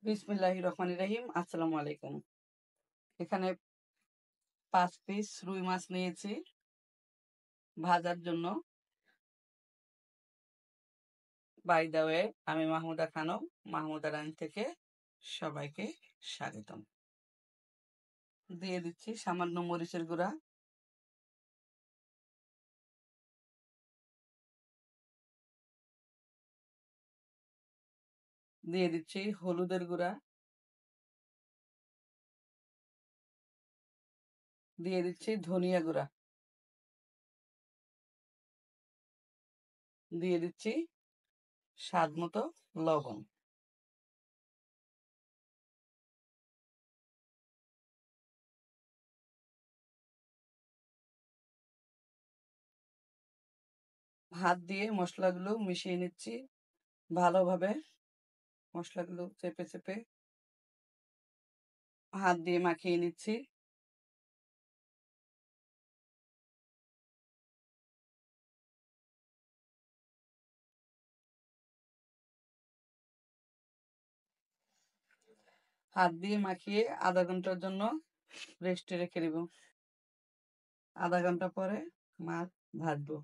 বিসমিল্লাহির রহমানির রহিম। আসসালামু আলাইকুম। এখানে 5 পিস রুই মাছ নিয়েছি ভাজার জন্য। বাই দ্য ওয়ে, আমি মাহমুদা খানম, মাহমুদা রানী থেকে সবাইকে স্বাগতম। দিয়ে দিচ্ছি সামান্য মরিচের গুঁড়া, দিয়ে দিচ্ছি হলুদের গুঁড়া, দিয়ে দিচ্ছি ধনিয়া গুঁড়া, দিয়ে দিচ্ছি স্বাদ মতো লবণ। হাত দিয়ে মশলাগুলো মিশিয়ে নিচ্ছি ভালোভাবে। মশলাগুলো চেপে চেপে হাত দিয়ে মাখিয়ে নিচ্ছি। হাত দিয়ে মাখিয়ে আধা ঘন্টার জন্য রেস্টে রেখে দিব। আধা ঘন্টা পরে মাছ ভাজবো।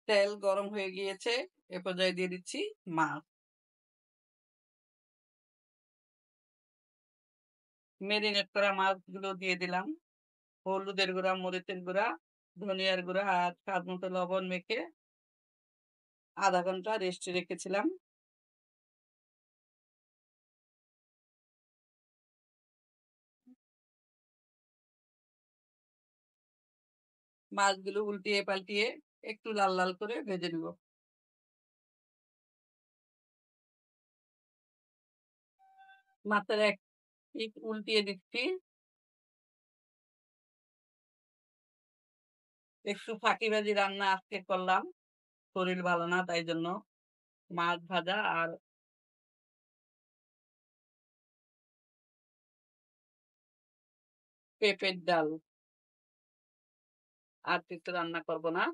তেল গরম হয়ে গিয়েছে, এ পর্যায়ে দিয়ে দিচ্ছি মাছ। মেরিনেট করা মাছগুলো দিয়ে দিলাম। হলুদের গুঁড়া, মরিচের গুঁড়া, ধনিয়ার গুঁড়া আর স্বাদ মতো লবণ মেখে আধা ঘন্টা রেস্টে রেখেছিলাম। মাছগুলো উল্টিয়ে পাল্টিয়ে একটু লাল লাল করে ভেজে নিব। মাছের এক পিঠ উল্টিয়ে দিচ্ছি। একটু ফাঁকিবাজি রান্না আজকে করলাম, শরীর ভালো না তাই জন্য। মাছ ভাজা আর পেঁপের ডাল, আর কিছু রান্না করব না।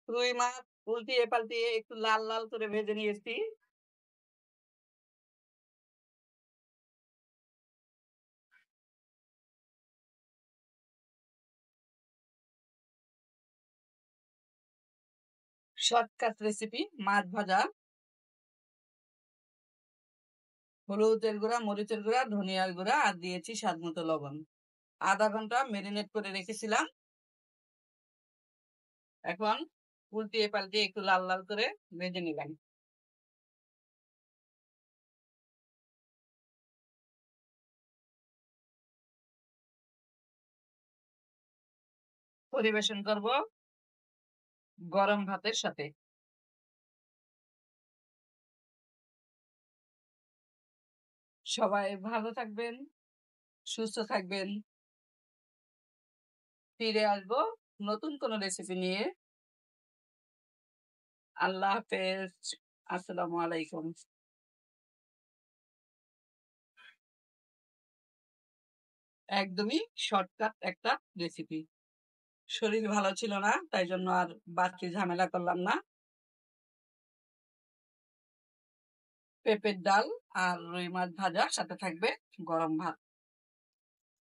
রুই মাছ উল্টিয়ে পাল্টিয়ে একটু লাল লাল করে ভেজে নিয়েছি। শর্টকাট রেসিপি মাছ ভাজা। হলুদের গুঁড়া, মরিচের গুঁড়া, ধনিয়ার গুঁড়া আর দিয়েছি স্বাদ মতো লবণ। আধা ঘন্টা মেরিনেট করে রেখেছিলাম। এখন উল্টিয়ে পাল্টিয়ে একটু লাল লাল করে ভেজে নিলাম। পরিবেশন করব গরম ভাতের সাথে। সবাই ভালো থাকবেন, সুস্থ থাকবেন। ফিরে আসবো নতুন কোনো রেসিপি নিয়ে। আল্লাহ হাফেজ। আসসালামু আলাইকুম। একদমই শর্টকাট একটা রেসিপি। শরীর ভালো ছিল না তাই জন্য আর বাড়তি ঝামেলা করলাম না। পেঁপের ডাল আর রুই মাছ ভাজা, সাথে থাকবে গরম ভাত।